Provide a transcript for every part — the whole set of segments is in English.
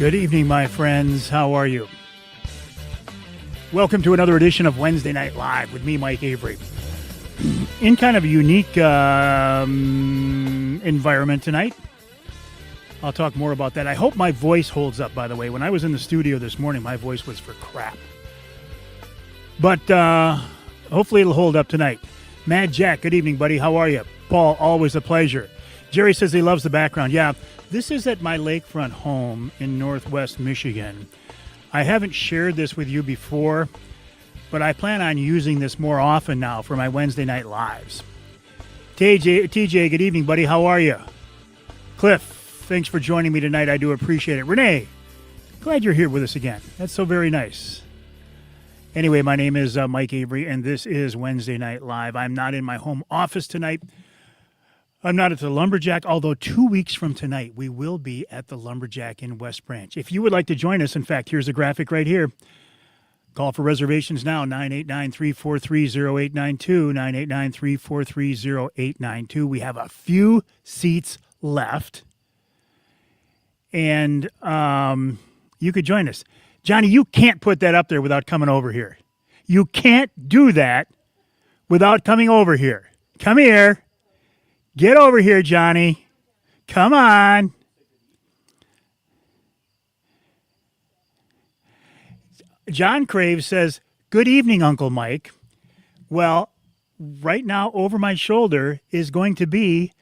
Good evening, my friends. How are you? Welcome to another edition of Wednesday Night Live with me, Mike Avery. In kind of a unique environment tonight. I'll talk more about that. I hope my voice holds up, by the way. When I was in the studio this morning, my voice was for crap. But hopefully it'll hold up tonight. Mad Jack, good evening, buddy. How are you? Paul, always a pleasure. Jerry says he loves the background. Yeah, this is at my lakefront home in Northwest Michigan. I haven't shared this with you before, but I plan on using this more often now for my Wednesday night lives. TJ, good evening, buddy. How are you? Cliff, thanks for joining me tonight. I do appreciate it. Renee, glad you're here with us again. That's so very nice. Anyway, my name is Mike Avery, and this is Wednesday Night Live. I'm not in my home office tonight. I'm not at the LumberJack, although 2 weeks from tonight, we will be at the LumberJack in West Branch. If you would like to join us, in fact, here's a graphic right here. Call for reservations now, 989-343-0892, 989-343-0892. We have a few seats left, and you could join us. Johnny, you can't put that up there without coming over here. You can't do that without coming over here. Come here. Get over here, Johnny. Come on. John Crave says, good evening, Uncle Mike. Well, right now over my shoulder is going to be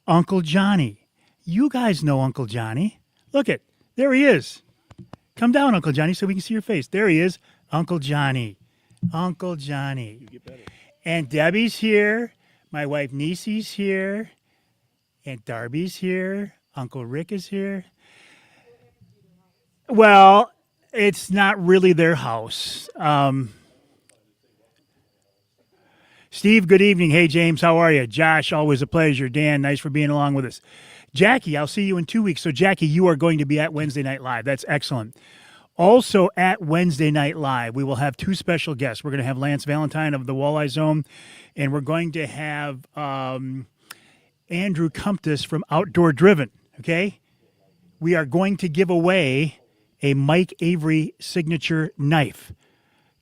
Uncle Johnny. You guys know Uncle Johnny. Look it. There he is. Come down, Uncle Johnny, so we can see your face. There he is, Uncle Johnny. Uncle Johnny. And Debbie's here. My wife Niecy's here. Aunt Darby's here. Uncle Rick is here. Well, it's not really their house. Steve, good evening. Hey, James, how are you? Josh, always a pleasure. Dan, nice for being along with us. Jackie, I'll see you in 2 weeks. So, Jackie, you are going to be at Wednesday Night Live. That's excellent. Also at Wednesday Night Live, we will have two special guests. We're going to have Lance Valentine of the Walleye Zone, and we're going to have Andrew Cumptus from Outdoor Driven, okay? We are going to give away a Mike Avery signature knife,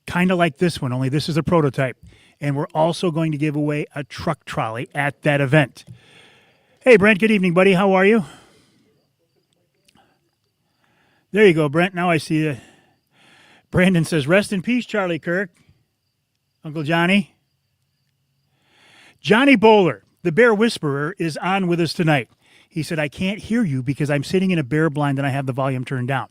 kind of like this one, only this is a prototype. And we're also going to give away a truck trolley at that event. Hey, Brent, good evening, buddy. How are you? There you go, Brent. Now I see you. Brandon says, rest in peace, Charlie Kirk. Uncle Johnny. Johnny Bowler, the Bear Whisperer, is on with us tonight. He said, I can't hear you because I'm sitting in a bear blind and I have the volume turned down.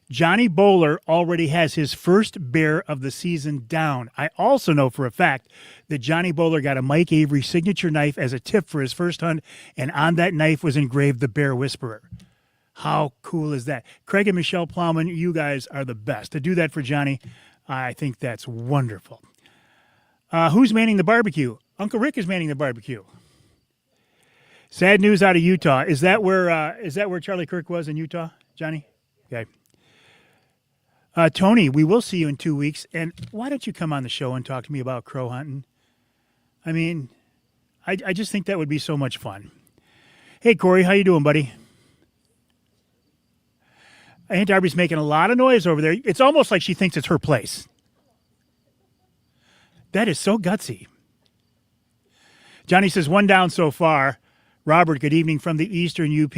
Johnny Bowler already has his first bear of the season down. I also know for a fact that Johnny Bowler got a Mike Avery signature knife as a tip for his first hunt, and on that knife was engraved the Bear Whisperer. How cool is that? Craig and Michelle Plowman, you guys are the best. To do that for Johnny, I think that's wonderful. Who's manning the barbecue? Uncle Rick is manning the barbecue. Sad news out of Utah. Is that where Charlie Kirk was in Utah, Johnny? Okay. Tony, we will see you in 2 weeks. And why don't you come on the show and talk to me about crow hunting? I mean, I just think that would be so much fun. Hey, Corey, how you doing, buddy? Aunt Darby's making a lot of noise over there. It's almost like she thinks it's her place. That is so gutsy. Johnny says, one down so far. Robert, good evening from the Eastern UP.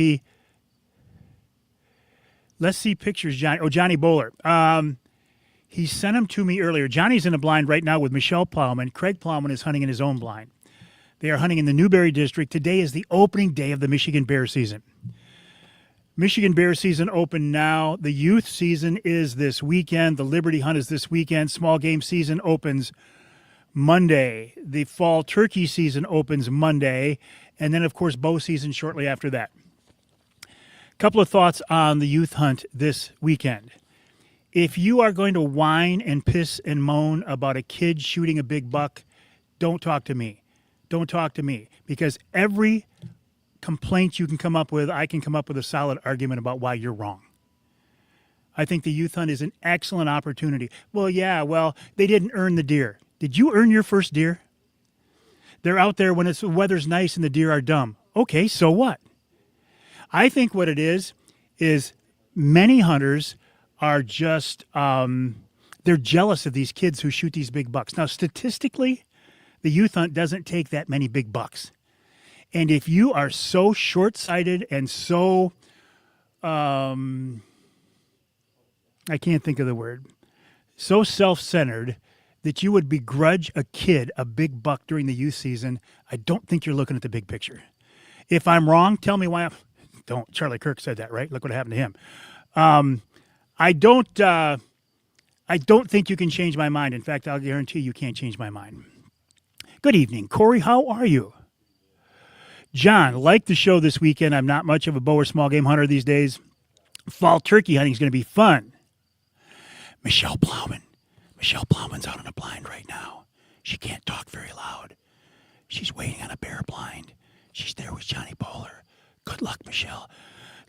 Let's see pictures, Johnny. Oh, Johnny Bowler. He sent them to me earlier. Johnny's in a blind right now with Michelle Plowman. Craig Plowman is hunting in his own blind. They are hunting in the Newberry District. Today is the opening day of the Michigan Bear season. Michigan Bear season open now. The youth season is this weekend. The Liberty Hunt is this weekend. Small game season opens Monday. The fall turkey season opens Monday. And then, of course, bow season shortly after that. Couple of thoughts on the youth hunt this weekend. If you are going to whine and piss and moan about a kid shooting a big buck, don't talk to me. Don't talk to me. Because every complaint you can come up with, I can come up with a solid argument about why you're wrong. I think the youth hunt is an excellent opportunity. Well, they didn't earn the deer. Did you earn your first deer? They're out there when the weather's nice and the deer are dumb. Okay, so what? I think what it is many hunters are just they're jealous of these kids who shoot these big bucks. Now, statistically, the youth hunt doesn't take that many big bucks. And if you are so short-sighted and so I can't think of the word, so self-centered that you would begrudge a kid a big buck during the youth season, I don't think you're looking at the big picture. If I'm wrong, tell me why. Don't. Charlie Kirk said that, right? Look what happened to him. I don't think you can change my mind. In fact, I'll guarantee you can't change my mind. Good evening, Corey. How are you? John, like the show this weekend. I'm not much of a bow or small game hunter these days. Fall turkey hunting is going to be fun. Michelle Plowman. Michelle Plowman's out on a blind right now. She can't talk very loud. She's waiting on a bear blind. She's there with Johnny Bowler. Good luck, Michelle.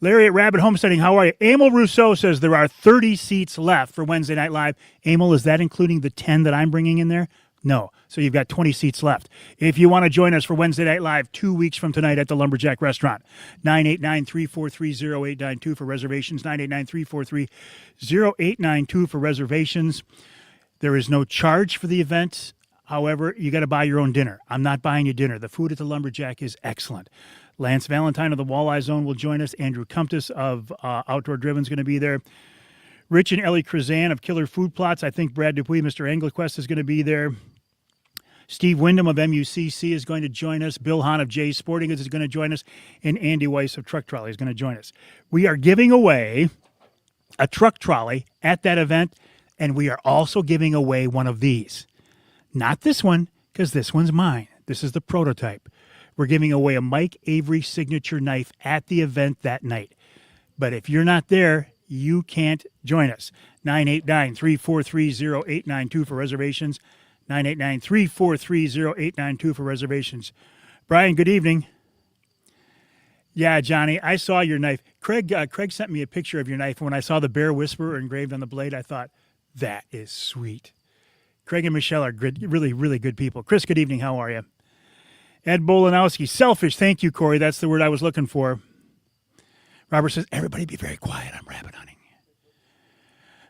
Larry at Rabbit Homesteading, how are you? Emil Rousseau says there are 30 seats left for Wednesday Night Live. Emil, is that including the 10 that I'm bringing in there? No. So you've got 20 seats left. If you want to join us for Wednesday Night Live 2 weeks from tonight at the LumberJack Restaurant, 989-343-0892 for reservations, 989-343-0892 for reservations. There is no charge for the event. However, you got to buy your own dinner. I'm not buying you dinner. The food at the LumberJack is excellent. Lance Valentine of the Walleye Zone will join us. Andrew Cumptus of Outdoor Driven is going to be there. Rich and Ellie Krazan of Killer Food Plots. I think Brad Dupuis, Mr. Anglequest, is going to be there. Steve Wyndham of MUCC is going to join us. Bill Hahn of Jay's Sporting Goods is going to join us. And Andy Weiss of Truck Trolley is going to join us. We are giving away a truck trolley at that event, and we are also giving away one of these. Not this one, because this one's mine. This is the prototype. We're giving away a Mike Avery signature knife at the event that night. But if you're not there, you can't join us. 989-343-0892 for reservations. 989-343-0892 for reservations. Brian, good evening. Yeah, Johnny, I saw your knife. Craig sent me a picture of your knife. When I saw the Bear Whisperer engraved on the blade, I thought, that is sweet. Craig and Michelle are good, really, really good people. Chris, good evening. How are you? Ed Bolanowski, selfish. Thank you, Corey. That's the word I was looking for. Robert says, everybody be very quiet. I'm rabbit hunting.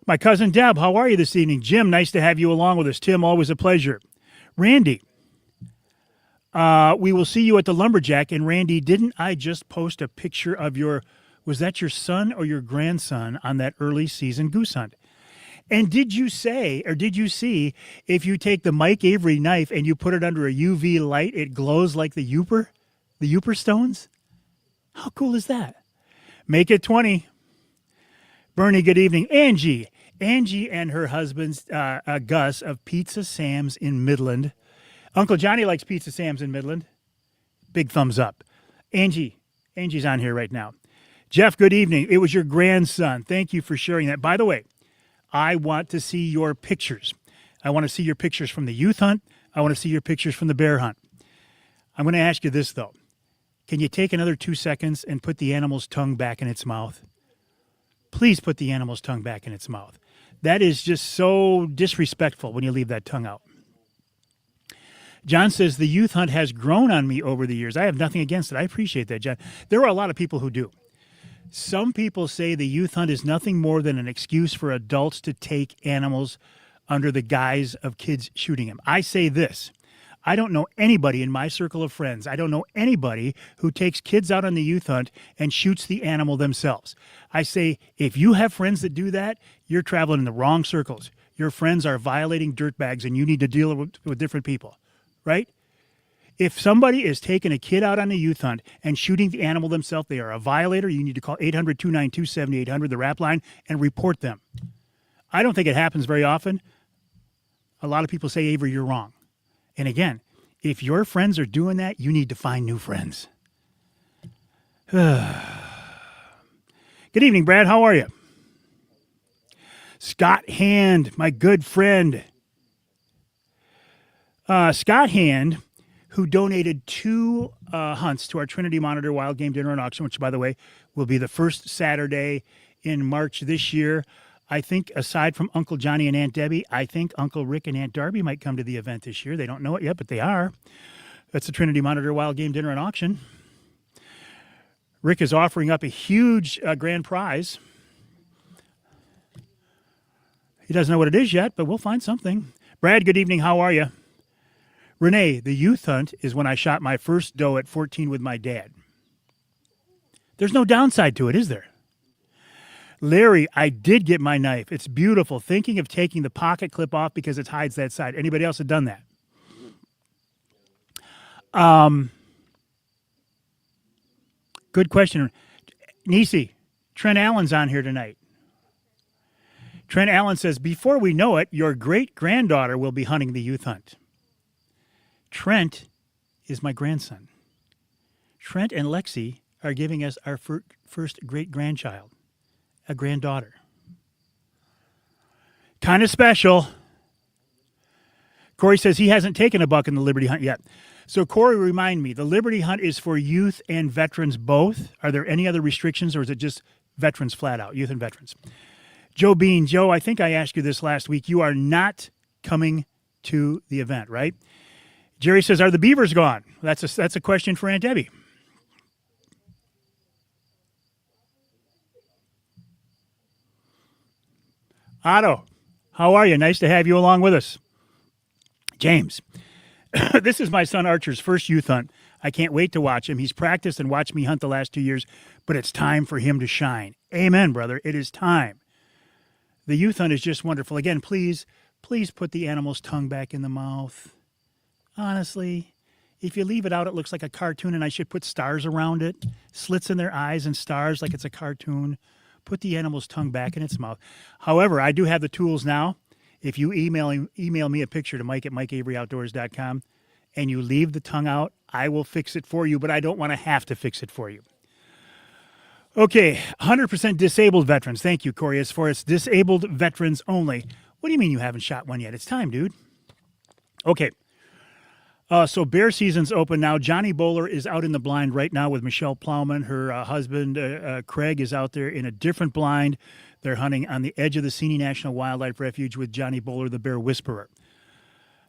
My cousin Deb, how are you this evening? Jim, nice to have you along with us. Tim, always a pleasure. Randy, we will see you at the LumberJack. And Randy, didn't I just post a picture of was that your son or your grandson on that early season goose hunt? And did you see, if you take the Mike Avery knife and you put it under a UV light, it glows like the Yooper stones? How cool is that? Make it 20. Bernie, good evening. Angie and her husband, Gus, of Pizza Sam's in Midland. Uncle Johnny likes Pizza Sam's in Midland. Big thumbs up. Angie's on here right now. Jeff, good evening. It was your grandson. Thank you for sharing that. By the way, I want to see your pictures. I want to see your pictures from the youth hunt. I want to see your pictures from the bear hunt. I'm going to ask you this, though. Can you take another 2 seconds and put the animal's tongue back in its mouth? Please put the animal's tongue back in its mouth. That is just so disrespectful when you leave that tongue out. John says, the youth hunt has grown on me over the years. I have nothing against it. I appreciate that, John. There are a lot of people who do. Some people say the youth hunt is nothing more than an excuse for adults to take animals under the guise of kids shooting them. I say this. I don't know anybody in my circle of friends. I don't know anybody who takes kids out on the youth hunt and shoots the animal themselves. I say, if you have friends that do that, you're traveling in the wrong circles. Your friends are violating dirtbags and you need to deal with different people, right? If somebody is taking a kid out on a youth hunt and shooting the animal themselves, they are a violator. You need to call 800-292-7800, the RAP line, and report them. I don't think it happens very often. A lot of people say, Avery, you're wrong. And again, if your friends are doing that, you need to find new friends. Good evening, Brad. How are you? Scott Hand, my good friend. Scott Hand, who donated 2 hunts to our Trinity Monitor Wild Game Dinner and Auction, which, by the way, will be the first Saturday in March this year. I think aside from Uncle Johnny and Aunt Debbie, I think Uncle Rick and Aunt Darby might come to the event this year. They don't know it yet, but they are. That's the Trinity Monitor Wild Game Dinner and Auction. Rick is offering up a huge grand prize. He doesn't know what it is yet, but we'll find something. Brad, good evening. How are you? Renee, the youth hunt is when I shot my first doe at 14 with my dad. There's no downside to it, is there? Larry, I did get my knife. It's beautiful. Thinking of taking the pocket clip off because it hides that side. Anybody else have done that? Good question. Nisi, Trent Allen's on here tonight. Trent Allen says, before we know it, your great-granddaughter will be hunting the youth hunt. Trent is my grandson. Trent and Lexi are giving us our first great-grandchild, a granddaughter. Kind of special. Corey says he hasn't taken a buck in the Liberty Hunt yet. So, Corey, remind me, the Liberty Hunt is for youth and veterans both? Are there any other restrictions, or is it just veterans flat out, youth and veterans? Joe Bean, Joe, I think I asked you this last week. You are not coming to the event, right? Jerry says, are the beavers gone? That's a question for Aunt Debbie. Otto, how are you? Nice to have you along with us. James, this is my son Archer's first youth hunt. I can't wait to watch him. He's practiced and watched me hunt the last 2 years, but it's time for him to shine. Amen, brother. It is time. The youth hunt is just wonderful. Again, please put the animal's tongue back in the mouth. Honestly, if you leave it out, it looks like a cartoon, and I should put stars around it, slits in their eyes and stars like it's a cartoon. Put the animal's tongue back in its mouth. However, I do have the tools now. If you email me a picture to Mike at MikeAveryOutdoors.com and you leave the tongue out, I will fix it for you, but I don't want to have to fix it for you. Okay, 100% disabled veterans. Thank you, Corey. As far as disabled veterans only. What do you mean you haven't shot one yet? It's time, dude. Okay. So bear season's open now. Johnny Bowler is out in the blind right now with Michelle Plowman. Her husband, Craig, is out there in a different blind. They're hunting on the edge of the Seney National Wildlife Refuge with Johnny Bowler, the bear whisperer.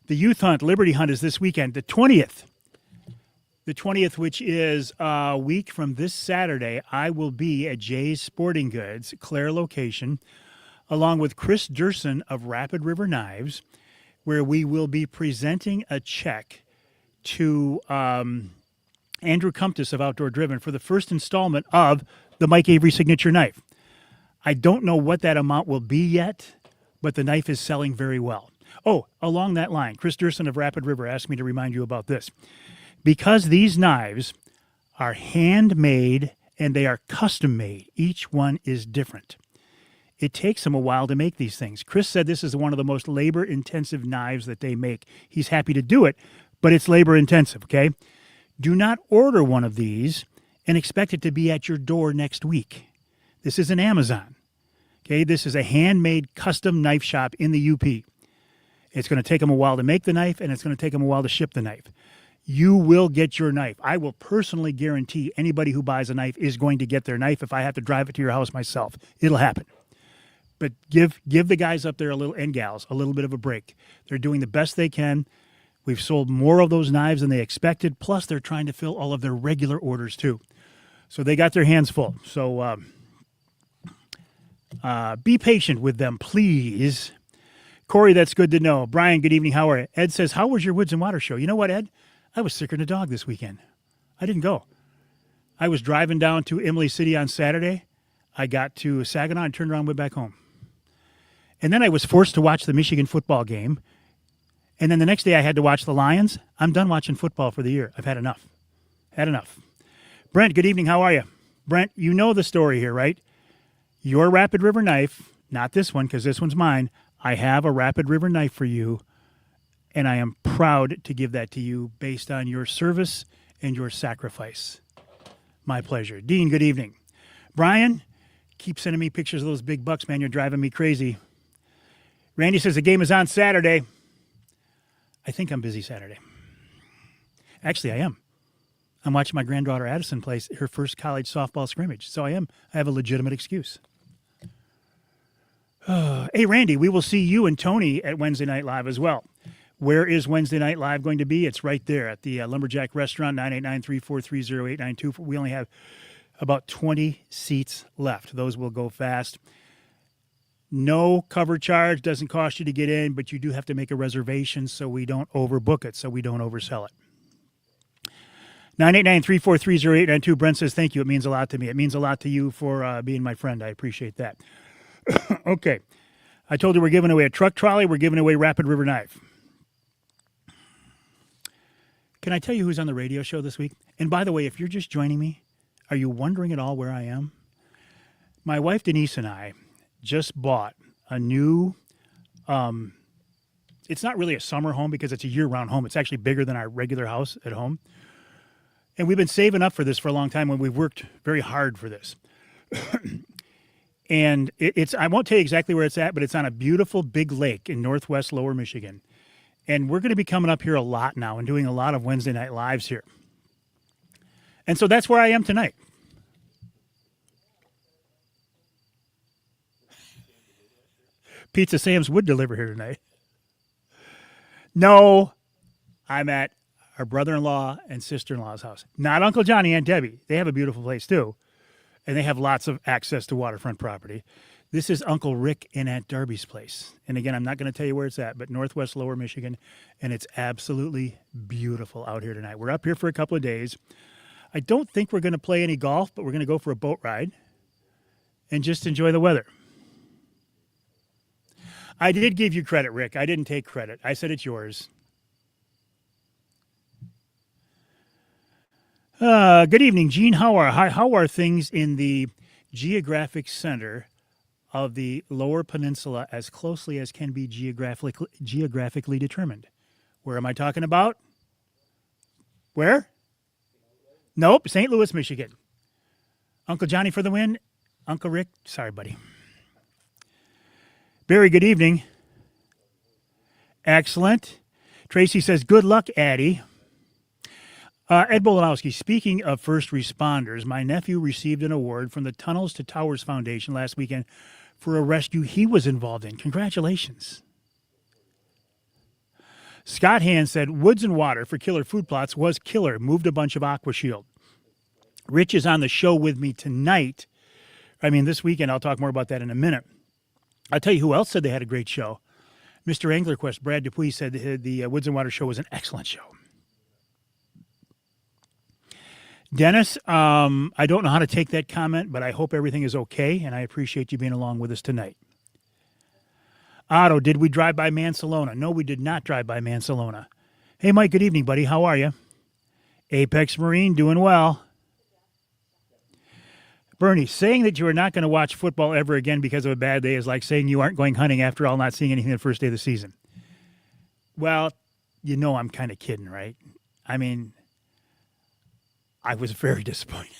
The youth hunt, Liberty Hunt, is this weekend, the 20th. The 20th, which is a week from this Saturday, I will be at Jay's Sporting Goods, Clare location, along with Chris Durson of Rapid River Knives, where we will be presenting a check to Andrew Cumptus of Outdoor Driven for the first installment of the Mike Avery Signature Knife. I don't know what that amount will be yet, but the knife is selling very well. Oh, along that line, Chris Durson of Rapid River asked me to remind you about this. Because these knives are handmade and they are custom made, each one is different. It takes them a while to make these things. Chris said this is one of the most labor-intensive knives that they make. He's happy to do it, but it's labor-intensive, okay? Do not order one of these and expect it to be at your door next week. This isn't Amazon, okay? This is a handmade custom knife shop in the UP. It's going to take them a while to make the knife, and it's going to take them a while to ship the knife. You will get your knife. I will personally guarantee anybody who buys a knife is going to get their knife if I have to drive it to your house myself. It'll happen. But give the guys up there and gals a little bit of a break. They're doing the best they can. We've sold more of those knives than they expected. Plus, they're trying to fill all of their regular orders, too. So they got their hands full. So be patient with them, please. Corey, that's good to know. Brian, good evening. How are you? Ed says, how was your Woods and Water show? You know what, Ed? I was sicker than a dog this weekend. I didn't go. I was driving down to Imlay City on Saturday. I got to Saginaw and turned around and went back home. And then I was forced to watch the Michigan football game. And then the next day I had to watch the Lions. I'm done watching football for the year. I've had enough. Had enough. Brent, good evening. How are you? Brent, you know the story here, right? Your Rapid River knife, not this one because this one's mine. I have a Rapid River knife for you, and I am proud to give that to you based on your service and your sacrifice. My pleasure. Dean, good evening. Brian, keep sending me pictures of those big bucks, man. You're driving me crazy. Randy says the game is on Saturday. I think I'm busy Saturday. Actually, I am. I'm watching my granddaughter Addison play her first college softball scrimmage. So I am. I have a legitimate excuse. Hey, Randy, we will see you and Tony at Wednesday Night Live as well. Where is Wednesday Night Live going to be? It's right there at the LumberJack Restaurant, 989-343-0892. We only have about 20 seats left. Those will go fast. No cover charge, doesn't cost you to get in, but you do have to make a reservation so we don't overbook it, so we don't oversell it. 989-343-0892. Brent says, thank you. It means a lot to me. It means a lot to you for being my friend. I appreciate that. Okay. I told you we're giving away a truck trolley. We're giving away Rapid River Knife. Can I tell you who's on the radio show this week? And by the way, if you're just joining me, are you wondering at all where I am? My wife Denise and I just bought a new, it's not really a summer home because it's a year-round home. It's actually bigger than our regular house at home. And we've been saving up for this for a long time, and we've worked very hard for this. And I won't tell you exactly where it's at, but it's on a beautiful big lake in northwest lower Michigan. And we're going to be coming up here a lot now and doing a lot of Wednesday night lives here. And so that's where I am tonight. Pizza Sam's would deliver here tonight. No, I'm at our brother-in-law and sister-in-law's house. Not Uncle Johnny and Debbie. They have a beautiful place too. And they have lots of access to waterfront property. This is Uncle Rick and Aunt Darby's place. And again, I'm not going to tell you where it's at, but northwest lower Michigan. And it's absolutely beautiful out here tonight. We're up here for a couple of days. I don't think we're going to play any golf, but we're going to go for a boat ride and just enjoy the weather. I did give you credit, Rick. I didn't take credit. I said it's yours. Good evening, Gene. How are things in the geographic center of the Lower Peninsula as closely as can be geographically determined? Where am I talking about? Where? Nope, St. Louis, Michigan. Uncle Johnny for the win. Uncle Rick, sorry, buddy. Barry, good evening. Excellent. Tracy says, good luck, Addie. Ed Bolanowski, speaking of first responders, my nephew received an award from the Tunnels to Towers Foundation last weekend for a rescue he was involved in. Congratulations. Scott Hand said, Woods and Water for Killer Food Plots was killer. Moved a bunch of Aqua Shield. Rich is on the show with me tonight. This weekend. I'll talk more about that in a minute. I'll tell you who else said they had a great show. Mr. Anglerquest, Brad Dupuis, said the Woods and Water show was an excellent show. Dennis, I don't know how to take that comment, but I hope everything is okay, and I appreciate you being along with us tonight. Otto, did we drive by Mansalona? No, we did not drive by Mansalona. Hey, Mike, good evening, buddy. How are you? Apex Marine, doing well. Bernie, saying that you are not going to watch football ever again because of a bad day is like saying you aren't going hunting after all not seeing anything the first day of the season. Well, you know I'm kind of kidding, right? I was very disappointed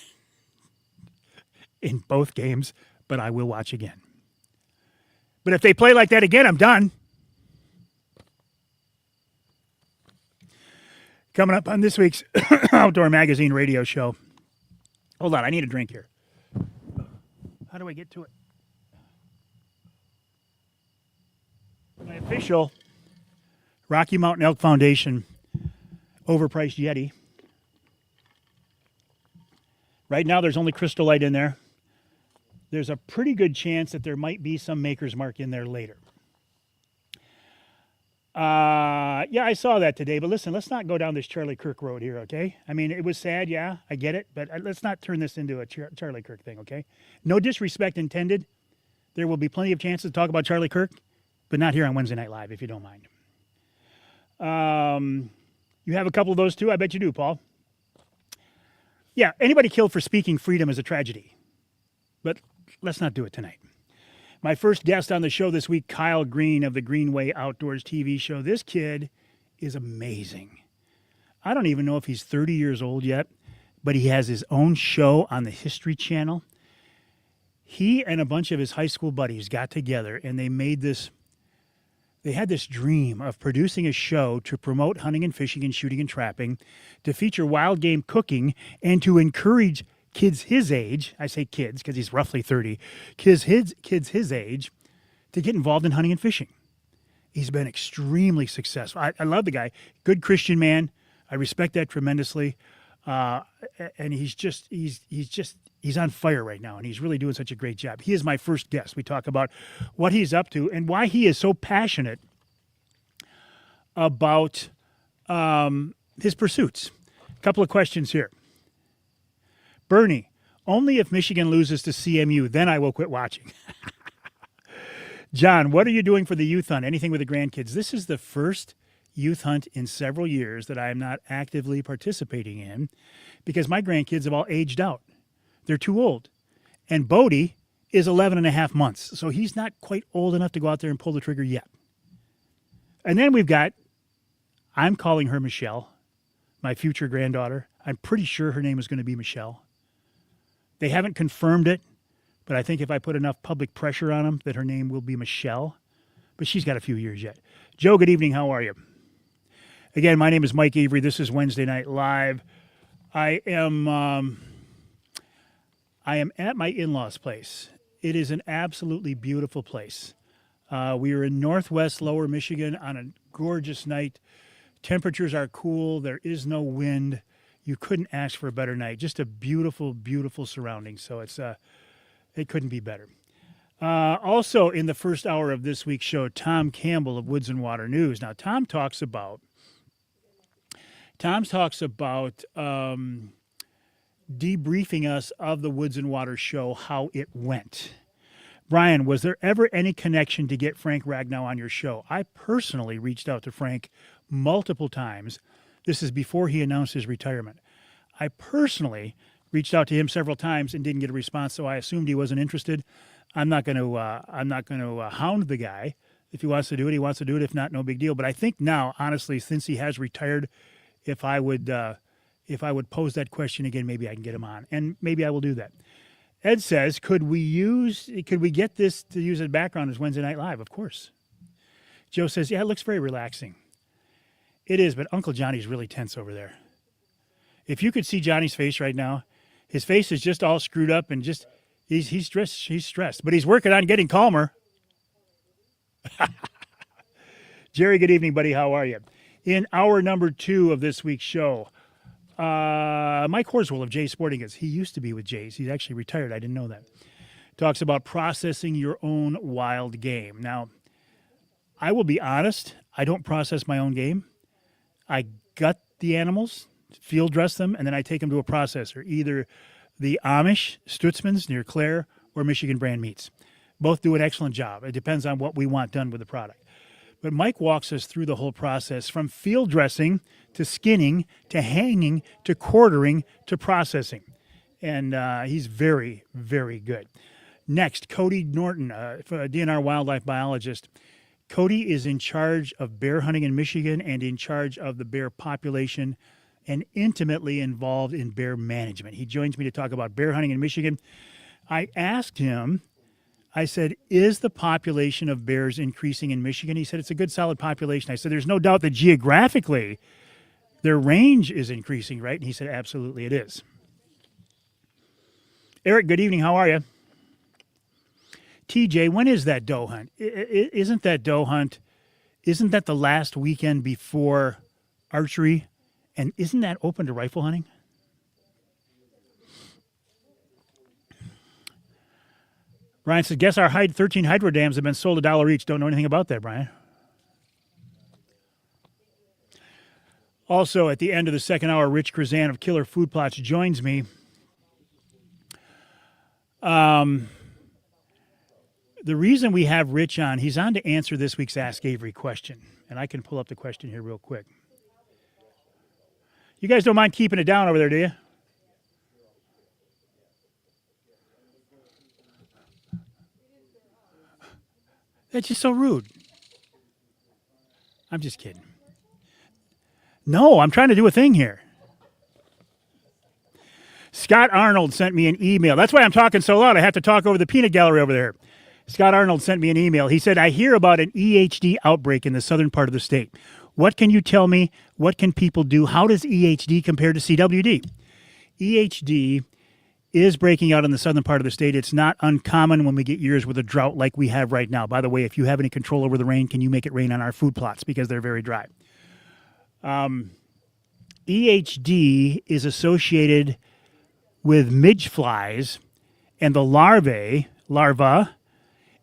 in both games, but I will watch again. But if they play like that again, I'm done. Coming up on this week's Outdoor Magazine radio show. Hold on, I need a drink here. How do I get to it? My official Rocky Mountain Elk Foundation overpriced Yeti. Right now, there's only Crystal Light in there. There's a pretty good chance that there might be some Maker's Mark in there later. Yeah, I saw that today. But listen, let's not go down this Charlie Kirk road here, okay? It was sad, yeah, I get it. But let's not turn this into a Charlie Kirk thing, okay? No disrespect intended. There will be plenty of chances to talk about Charlie Kirk, but not here on Wednesday Night Live, if you don't mind. You have a couple of those too? I bet you do, Paul. Yeah, anybody killed for speaking freedom is a tragedy. But let's not do it tonight. My first guest on the show this week, Kyle Green of the Greenway Outdoors TV show. This kid is amazing. I don't even know if he's 30 years old yet, but he has his own show on the History Channel. He and a bunch of his high school buddies got together and they made this. They had this dream of producing a show to promote hunting and fishing and shooting and trapping, to feature wild game cooking, and to encourage kids his age, I say kids because he's roughly 30, kids his age, to get involved in hunting and fishing. He's been extremely successful. I love the guy. Good Christian man. I respect that tremendously. uh, and he's on fire right now, and he's really doing such a great job. He is my first guest. We talk about what he's up to and why he is so passionate about his pursuits. A couple of questions here. Bernie, only if Michigan loses to CMU, then I will quit watching. John, what are you doing for the youth hunt? Anything with the grandkids? This is the first youth hunt in several years that I am not actively participating in because my grandkids have all aged out. They're too old. And Bodie is 11 and a half months, so he's not quite old enough to go out there and pull the trigger yet. And then we've got, I'm calling her Michelle, my future granddaughter. I'm pretty sure her name is going to be Michelle. They haven't confirmed it, but I think if I put enough public pressure on them that her name will be Michelle. But she's got a few years yet. Joe, good evening. How are you? Again, my name is Mike Avery. This is Wednesday Night Live. I am at my in-laws' place. It is an absolutely beautiful place. We are in northwest Lower Michigan on a gorgeous night. Temperatures are cool. There is no wind. You couldn't ask for a better night. Just a beautiful, beautiful surrounding. So it couldn't be better. Also, in the first hour of this week's show, Tom Campbell of Woods and Water News. Now, Tom talks about debriefing us of the Woods and Water show, how it went. Brian, was there ever any connection to get Frank Ragnow on your show? I personally reached out to Frank multiple times. This is before he announced his retirement. I personally reached out to him several times and didn't get a response, so I assumed he wasn't interested. I'm not going to hound the guy. If he wants to do it, he wants to do it. If not, no big deal. But I think now, honestly, since he has retired, if I would pose that question again, maybe I can get him on, and maybe I will do that. Ed says, could we get this to use as background as Wednesday Night Live? Of course. Joe says, yeah, it looks very relaxing. It is, but Uncle Johnny's really tense over there. If you could see Johnny's face right now, his face is just all screwed up and just he's stressed, but he's working on getting calmer. Jerry, good evening, buddy. How are you? In hour number 2 of this week's show, Mike Horswell of Jay's Sporting Goods. He used to be with Jay's. He's actually retired. I didn't know that. Talks about processing your own wild game. Now, I will be honest. I don't process my own game. I gut the animals, field dress them, and then I take them to a processor, either the Amish Stutzman's near Clare or Michigan Brand Meats. Both do an excellent job. It depends on what we want done with the product. But Mike walks us through the whole process from field dressing to skinning to hanging to quartering to processing. And he's very, very good. Next, Cody Norton, a DNR wildlife biologist. Cody is in charge of bear hunting in Michigan and in charge of the bear population and intimately involved in bear management. He joins me to talk about bear hunting in Michigan. I asked him, I said, is the population of bears increasing in Michigan? He said, it's a good, solid population. I said, there's no doubt that geographically their range is increasing, right? And he said, absolutely it is. Eric, good evening. How are you? TJ, when is that doe hunt? Isn't that doe hunt, isn't that the last weekend before archery? And isn't that open to rifle hunting? Brian says, guess our 13 hydro dams have been sold $1 each. Don't know anything about that, Brian. Also, at the end of the second hour, Rich Krazan of Killer Food Plots joins me. The reason we have Rich on, he's on to answer this week's Ask Avery question. And I can pull up the question here real quick. You guys don't mind keeping it down over there, do you? That's just so rude. I'm just kidding. No, I'm trying to do a thing here. Scott Arnold sent me an email. That's why I'm talking so loud. I have to talk over the peanut gallery over there. Scott Arnold sent me an email. He said, I hear about an EHD outbreak in the southern part of the state. What can you tell me? What can people do? How does EHD compare to CWD? EHD is breaking out in the southern part of the state. It's not uncommon when we get years with a drought like we have right now. By the way, if you have any control over the rain, can you make it rain on our food plots because they're very dry? EHD is associated with midge flies and the larva,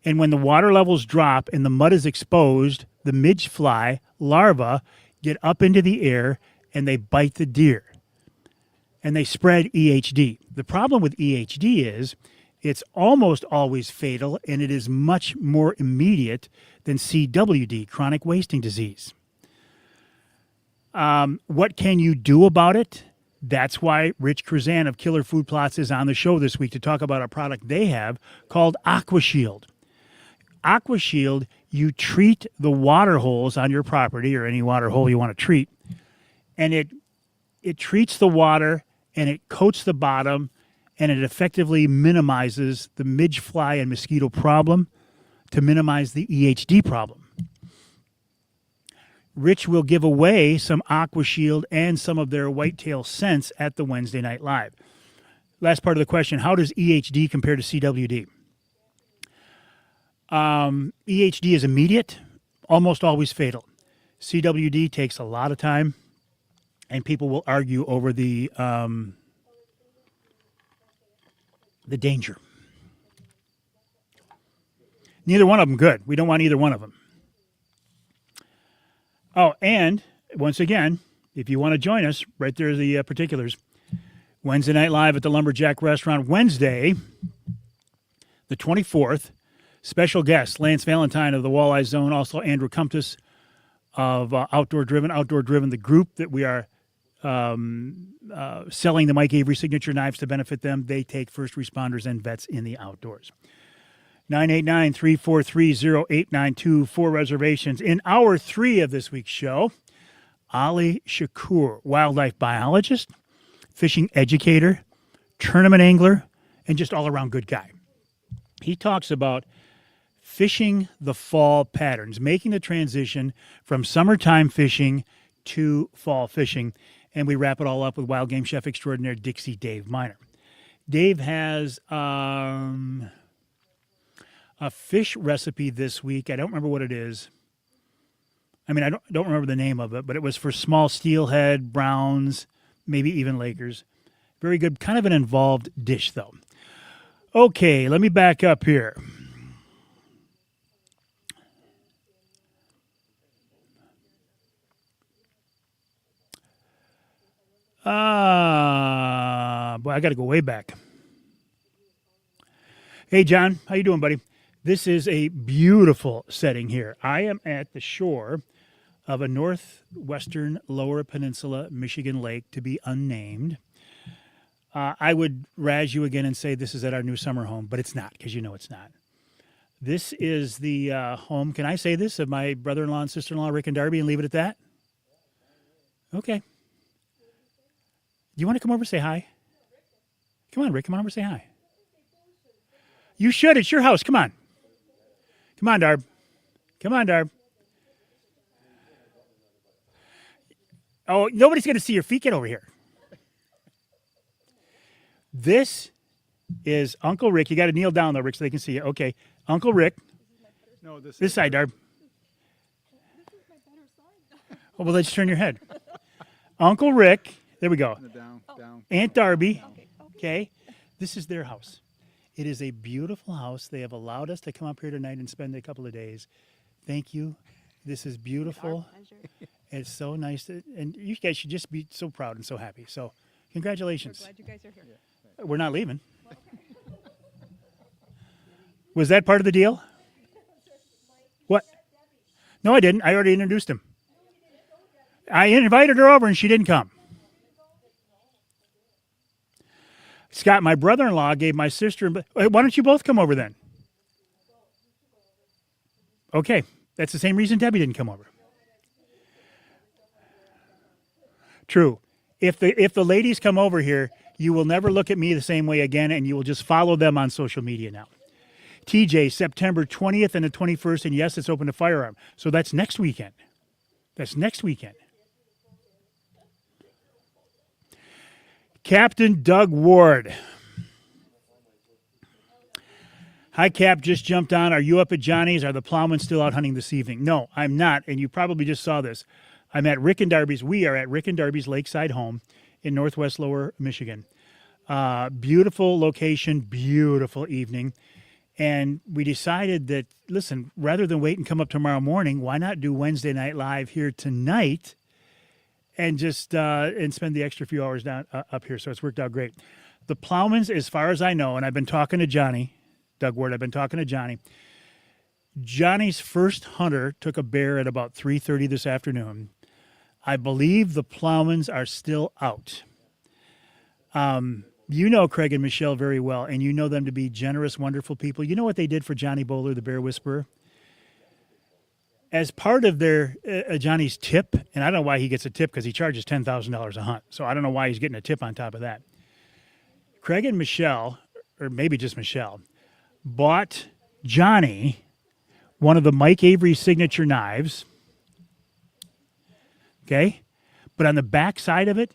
and when the water levels drop and the mud is exposed, the midge fly larvae get up into the air and they bite the deer. And they spread EHD. The problem with EHD is it's almost always fatal and it is much more immediate than CWD, chronic wasting disease. What can you do about it? That's why Rich Krzan of Killer Food Plots is on the show this week to talk about a product they have called AquaShield. AquaShield, you treat the water holes on your property or any water hole you want to treat, and it treats the water and it coats the bottom and it effectively minimizes the midge fly and mosquito problem to minimize the EHD problem. Rich will give away some AquaShield and some of their whitetail scents at the Wednesday Night Live. Last part of the question, how does EHD compare to CWD? EHD is immediate, almost always fatal. CWD takes a lot of time, and people will argue over the danger. Neither one of them good. We don't want either one of them. Oh, and once again, if you want to join us, right there's the particulars. Wednesday Night Live at the LumberJack Restaurant. Wednesday, the 24th. Special guest, Lance Valentine of the Walleye Zone. Also, Andrew Comptus of Outdoor Driven, the group that we are selling the Mike Avery signature knives to benefit them. They take first responders and vets in the outdoors. 989-343-0892 for reservations. In hour 3 of this week's show, Ali Shakur, wildlife biologist, fishing educator, tournament angler, and just all-around good guy. He talks about fishing the fall patterns, making the transition from summertime fishing to fall fishing. And we wrap it all up with wild game chef extraordinaire Dixie Dave Miner. Dave has a fish recipe this week. I don't remember what it is. I mean, I don't remember the name of it, but it was for small steelhead, browns, maybe even Lakers. Very good. Kind of an involved dish, though. Okay, let me back up here. Boy, I got to go way back. Hey, John, how you doing, buddy? This is a beautiful setting here. I am at the shore of a northwestern lower peninsula Michigan lake to be unnamed. I would razz you again and say this is at our new summer home, but it's not, because you know it's not. This is the home, can I say this, of my brother-in-law and sister-in-law, Rick and Darby, and leave it at that? Okay. Do you want to come over and say hi? Come on, Rick. Come on over and say hi. You should. It's your house. Come on. Come on, Darb. Come on, Darb. Oh, nobody's going to see your feet. Get over here. This is Uncle Rick. You got to kneel down, though, Rick, so they can see you. Okay. Uncle Rick. No, this side, Darb. Oh, well, let's turn your head. Uncle Rick. There we go. Down. Aunt Darby. Okay. This is their house. It is a beautiful house. They have allowed us to come up here tonight and spend a couple of days. Thank you. This is beautiful. It's so nice. And you guys should just be so proud and so happy. So congratulations. We're glad you guys are here. We're not leaving. Was that part of the deal? What? No, I didn't. I already introduced him. I invited her over and she didn't come. Scott, my brother-in-law gave my sister, why don't you both come over then? Okay, that's the same reason Debbie didn't come over. True. If the ladies come over here, you will never look at me the same way again, and you will just follow them on social media now. TJ, September 20th and the 21st, and yes, it's open to firearm. So that's next weekend. That's next weekend. Captain Doug Ward. Hi, Cap. Just jumped on. Are you up at Johnny's? Are the plowmen still out hunting this evening? No, I'm not. And you probably just saw this. I'm at Rick and Darby's. We are at Rick and Darby's Lakeside home in Northwest Lower Michigan. Beautiful location, beautiful evening. And we decided that, listen, rather than wait and come up tomorrow morning, why not do Wednesday Night Live here tonight and just and spend the extra few hours down up here. So it's worked out great. The Plowmans, as far as I know, and I've been talking to Johnny, Doug Ward, I've been talking to Johnny. Johnny's first hunter took a bear at about 3:30 this afternoon. I believe the Plowmans are still out. You know Craig and Michelle very well, and you know them to be generous, wonderful people. You know what they did for Johnny Bowler, the Bear Whisperer? As part of their Johnny's tip, and I don't know why he gets a tip because he charges $10,000 a hunt, so I don't know why he's getting a tip on top of that. Craig and Michelle, or maybe just Michelle, bought Johnny one of the Mike Avery signature knives, okay? But on the back side of it,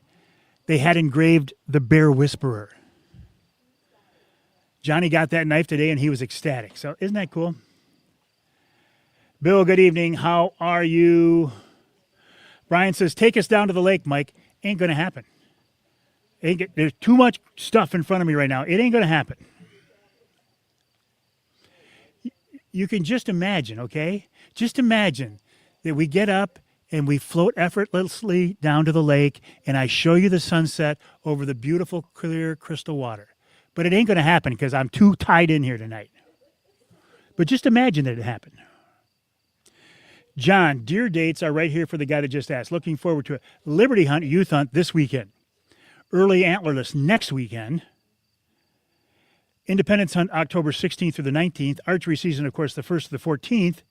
they had engraved the Bear Whisperer. Johnny got that knife today, and he was ecstatic. So isn't that cool? Bill, good evening. How are you? Brian says, take us down to the lake, Mike. Ain't going to happen. There's too much stuff in front of me right now. It ain't going to happen. You can just imagine, okay? Just imagine that we get up and we float effortlessly down to the lake, and I show you the sunset over the beautiful, clear, crystal water. But it ain't going to happen because I'm too tied in here tonight. But just imagine that it happened. John, deer dates are right here for the guy that just asked. Looking forward to it. Liberty Hunt, Youth Hunt this weekend. Early Antlerless next weekend. Independence Hunt October 16th through the 19th. Archery season, of course, the 1st to the 14th.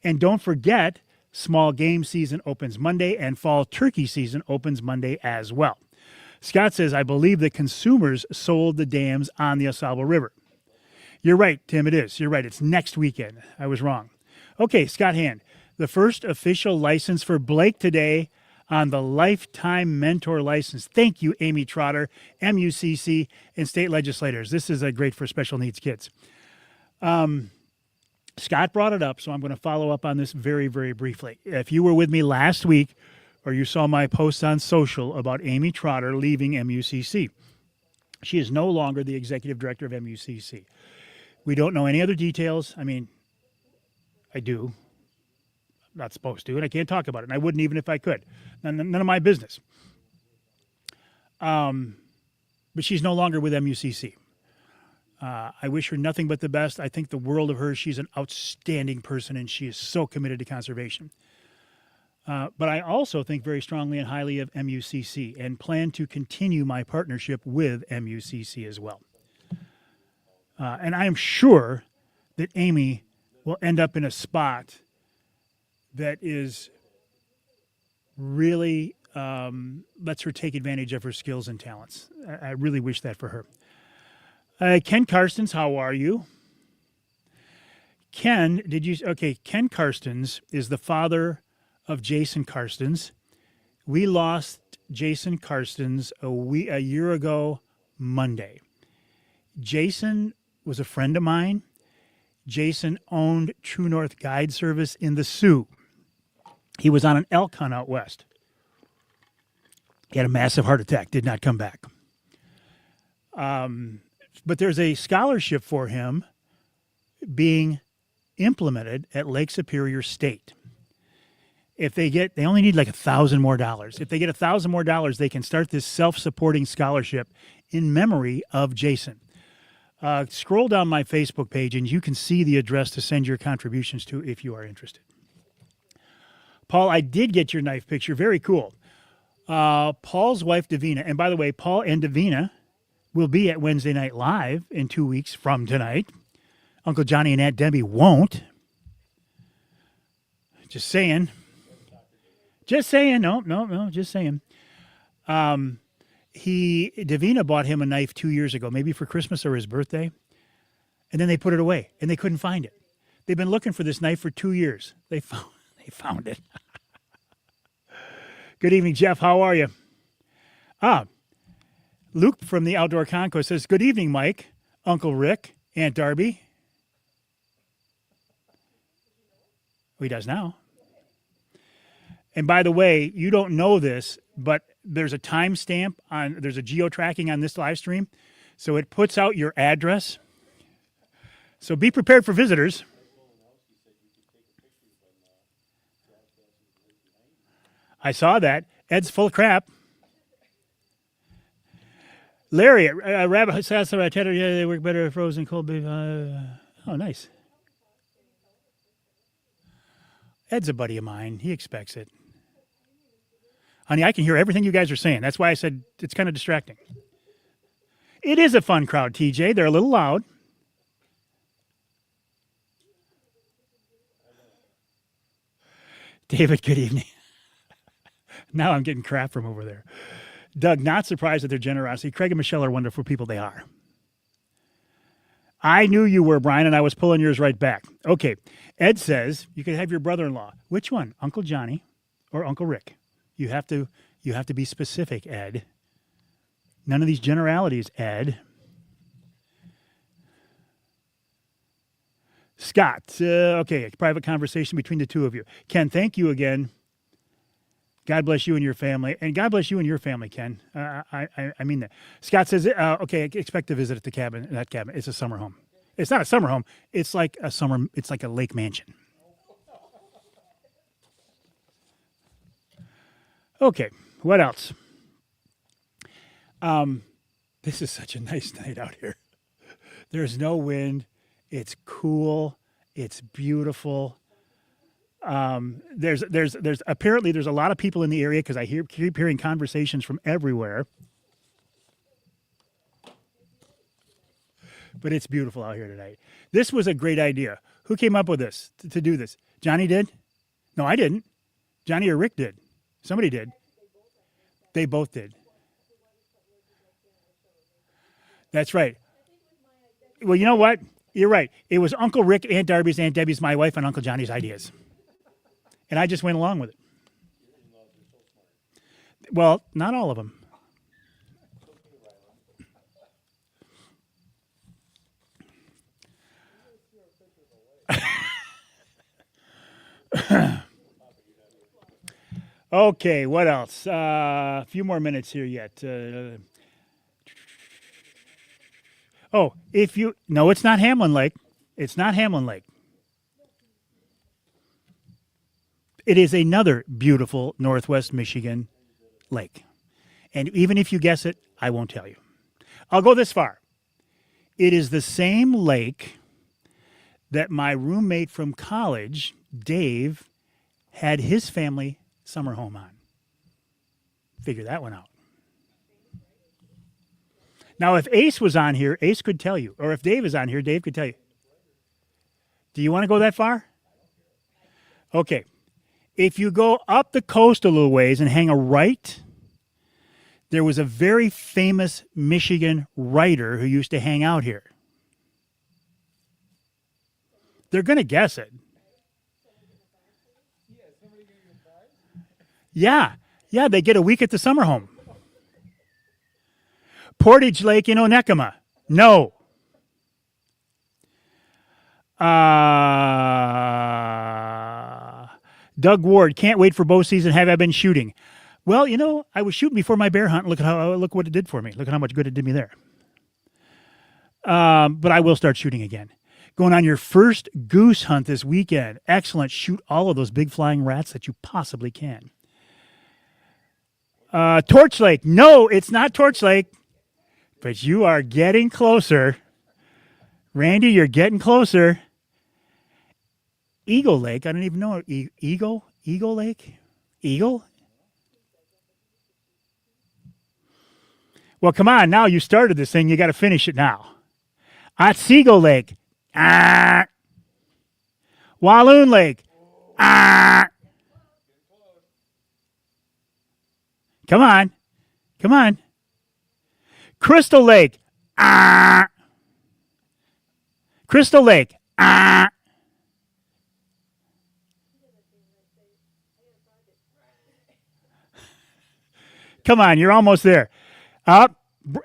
And don't forget, small game season opens Monday and fall turkey season opens Monday as well. Scott says, I believe the consumers sold the dams on the Osago River. You're right, Tim, it is. You're right. It's next weekend. I was wrong. Okay, Scott Hand. The first official license for Blake today on the Lifetime Mentor license. Thank you, Amy Trotter, MUCC, and state legislators. This is great for special needs kids. Scott brought it up, so I'm going to follow up on this very, very briefly. If you were with me last week or you saw my post on social about Amy Trotter leaving MUCC, she is no longer the executive director of MUCC. We don't know any other details. I mean, I do. I'm not supposed to, and I can't talk about it, and I wouldn't even if I could. None of my business. But she's no longer with MUCC. I wish her nothing but the best. I think the world of her. She's an outstanding person, and she is so committed to conservation. But I also think very strongly and highly of MUCC and plan to continue my partnership with MUCC as well. And I am sure that Amy will end up in a spot that is really lets her take advantage of her skills and talents. I really wish that for her. Ken Karstens, how are you? Ken, Ken Karstens is the father of Jason Karstens. We lost Jason Karstens a year ago Monday. Jason was a friend of mine. Jason owned True North Guide Service in the Sioux. He was on an elk hunt out west. He had a massive heart attack, did not come back. But there's a scholarship for him being implemented at Lake Superior State. If they only need like $1,000 more. If they get $1,000 more, they can start this self-supporting scholarship in memory of Jason. Scroll down my Facebook page and you can see the address to send your contributions to if you are interested. Paul, I did get your knife picture. Very cool. Paul's wife, Davina, and by the way, Paul and Davina will be at Wednesday Night Live in 2 weeks from tonight. Uncle Johnny and Aunt Debbie won't. Just saying. Just saying. No, just saying. Davina bought him a knife 2 years ago, maybe for Christmas or his birthday. And then they put it away and they couldn't find it. They've been looking for this knife for 2 years. They found it. Good evening, Jeff. How are you? Luke from the Outdoor Conquest says, good evening, Mike, Uncle Rick, Aunt Darby. He does now. And by the way, you don't know this, but there's a timestamp there's a geo tracking on this live stream. So it puts out your address. So be prepared for visitors. I saw that. Ed's full of crap. Larry, Rabbit Sauce, they work better frozen cold beef. Oh, nice. Ed's a buddy of mine. He expects it. Honey, I can hear everything you guys are saying. That's why I said it's kind of distracting. It is a fun crowd, TJ. They're a little loud. David, good evening. Now I'm getting crap from over there. Doug, not surprised at their generosity. Craig and Michelle are wonderful people. They are. I knew you were, Brian, and I was pulling yours right back. Okay. Ed says you could have your brother-in-law. Which one? Uncle Johnny or Uncle Rick? You have to be specific, Ed. None of these generalities, Ed. Scott, okay, a private conversation between the two of you. Ken, thank you again. God bless you and your family. And God bless you and your family, Ken. I mean that. Scott says, okay, expect a visit at the cabin. That cabin. It's a summer home. It's not a summer home. It's like a lake mansion. Okay, what else? This is such a nice night out here. There's no wind. It's cool. It's beautiful. There's apparently there's a lot of people in the area because I keep hearing conversations from everywhere. But it's beautiful out here tonight. This was a great idea. Who came up with this to do this? Johnny did? No, I didn't. Johnny or Rick did. Somebody did. They both did. That's right. Well, you know what? You're right. It was Uncle Rick, Aunt Darby's, Aunt Debbie's, my wife, and Uncle Johnny's ideas. And I just went along with it. Well, not all of them. Okay, what else? A few more minutes here yet. No, it's not Hamlin Lake. It's not Hamlin Lake. It is another beautiful Northwest Michigan lake. And even if you guess it, I won't tell you. I'll go this far. It is the same lake that my roommate from college, Dave, had his family summer home on. Figure that one out. Now, if Ace was on here, Ace could tell you. Or if Dave is on here, Dave could tell you. Do you want to go that far? Okay. If you go up the coast a little ways and hang a right, there was a very famous Michigan writer who used to hang out here. They're going to guess it. Yeah, they get a week at the summer home. Portage Lake in Onekama. No. Doug Ward, can't wait for bow season. Have I been shooting? Well, I was shooting before my bear hunt. Look what it did for me. Look at how much good it did me there. But I will start shooting again. Going on your first goose hunt this weekend. Excellent. Shoot all of those big flying rats that you possibly can. Torch Lake. No, it's not Torch Lake. But you are getting closer. Randy, you're getting closer. Eagle Lake. I don't even know. Eagle Lake? Eagle? Well, come on. Now you started this thing. You got to finish it now. Otsego Lake. Walloon Lake. Come on. Crystal Lake. Crystal Lake. Come on, you're almost there. Up.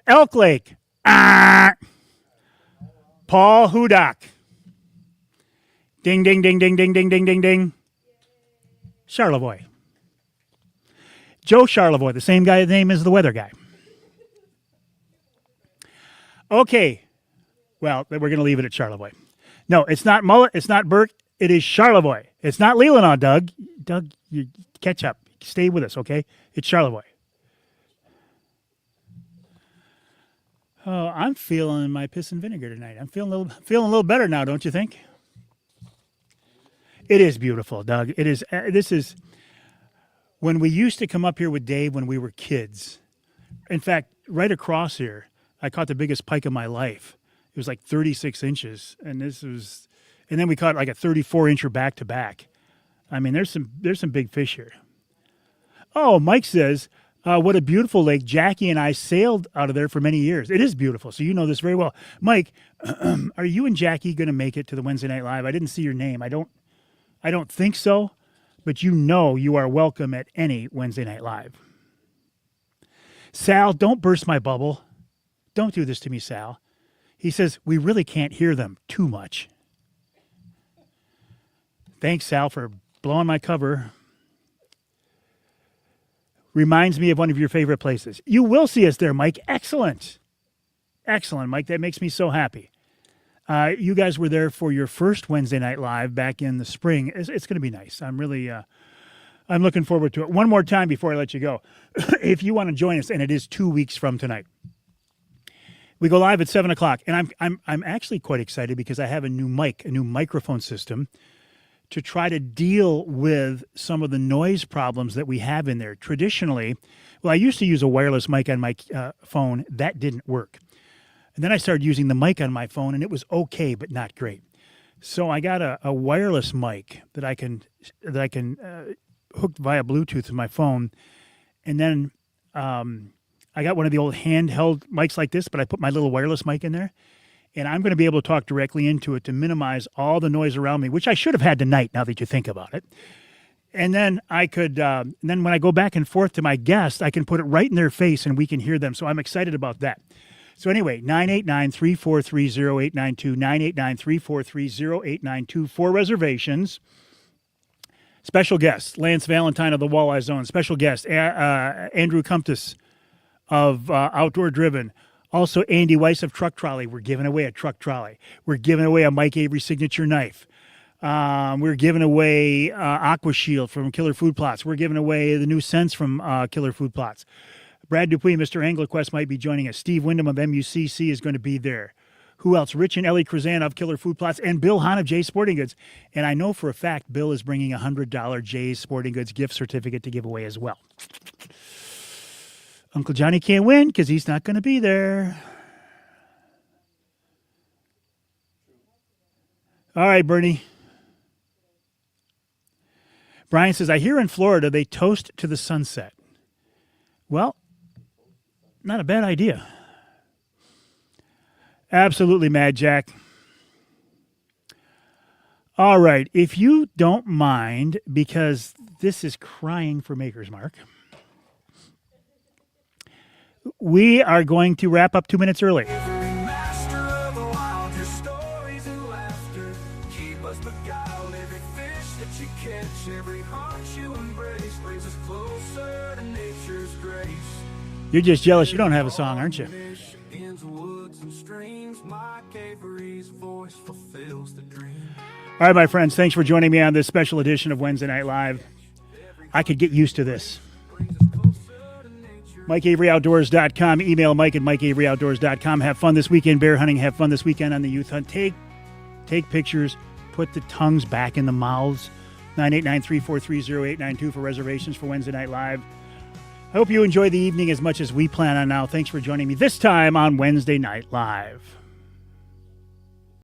Elk Lake. Paul Hudak. Ding, ding, ding, ding, ding, ding, ding, ding, ding. Charlevoix. Joe Charlevoix, the same guy, name as the weather guy. Okay. Well, we're going to leave it at Charlevoix. No, it's not Mullet. It's not Burke. It is Charlevoix. It's not Leelanau, Doug. Doug, you catch up. Stay with us, okay? It's Charlevoix. Oh, I'm feeling my piss and vinegar tonight. I'm feeling a little better now, don't you think? It is beautiful, Doug. It is. This is when we used to come up here with Dave when we were kids. In fact, right across here, I caught the biggest pike of my life. It was like 36 inches, and then we caught like a 34-incher back to back. I mean, there's some big fish here. Oh, Mike says, what a beautiful lake. Jackie and I sailed out of there for many years. It is beautiful, so you know this very well. Mike, are you and Jackie going to make it to the Wednesday Night Live? I didn't see your name. I don't think so, but you know you are welcome at any Wednesday Night Live. Sal, don't burst my bubble. Don't do this to me, Sal. He says, we really can't hear them too much. Thanks, Sal, for blowing my cover. Reminds me of one of your favorite places. You will see us there, Mike. Excellent. Excellent, Mike. That makes me so happy. You guys were there for your first Wednesday Night Live back in the spring. It's going to be nice. I'm really, I'm looking forward to it. One more time before I let you go. If you want to join us, and it is 2 weeks from tonight, we go live at 7 o'clock, and I'm actually quite excited because I have a new microphone system to try to deal with some of the noise problems that we have in there. Traditionally, well, I used to use a wireless mic on my phone. That didn't work. And then I started using the mic on my phone, and it was okay, but not great. So I got a wireless mic that I can hook via Bluetooth to my phone, and then I got one of the old handheld mics like this, but I put my little wireless mic in there, and I'm going to be able to talk directly into it to minimize all the noise around me, which I should have had tonight now that you think about it. And then I could, then when I go back and forth to my guest, I can put it right in their face and we can hear them. So I'm excited about that. So anyway, 989-343-0892, 989-343-0892 for reservations. Special guest, Lance Valentine of the Walleye Zone. Special guest, Andrew Comptus of Outdoor Driven. Also, Andy Weiss of Truck Trolley. We're giving away a truck trolley. We're giving away a Mike Avery signature knife. We're giving away Aqua Shield from Killer Food Plots. We're giving away the new scents from Killer Food Plots. Brad Dupuis, Mr. Anglerquest, might be joining us. Steve Wyndham of MUCC is going to be there. Who else? Rich and Ellie Krazan of Killer Food Plots, and Bill Hahn of Jay's Sporting Goods. And I know for a fact Bill is bringing a $100 Jay's Sporting Goods gift certificate to give away as well. Uncle Johnny can't win because he's not going to be there. All right, Bernie. Brian says, I hear in Florida they toast to the sunset. Well, not a bad idea. Absolutely, Mad Jack. All right, if you don't mind, because this is crying for Maker's Mark, we are going to wrap up 2 minutes early. You're just jealous you don't have a song, aren't you? All right, my friends, thanks for joining me on this special edition of Wednesday Night Live. I could get used to this. MikeAveryOutdoors.com. Email Mike at MikeAveryOutdoors.com. Have fun this weekend bear hunting. Have fun this weekend on the youth hunt. Take pictures. Put the tongues back in the mouths. 989-343-0892 for reservations for Wednesday Night Live. I hope you enjoy the evening as much as we plan on now. Thanks for joining me this time on Wednesday Night Live.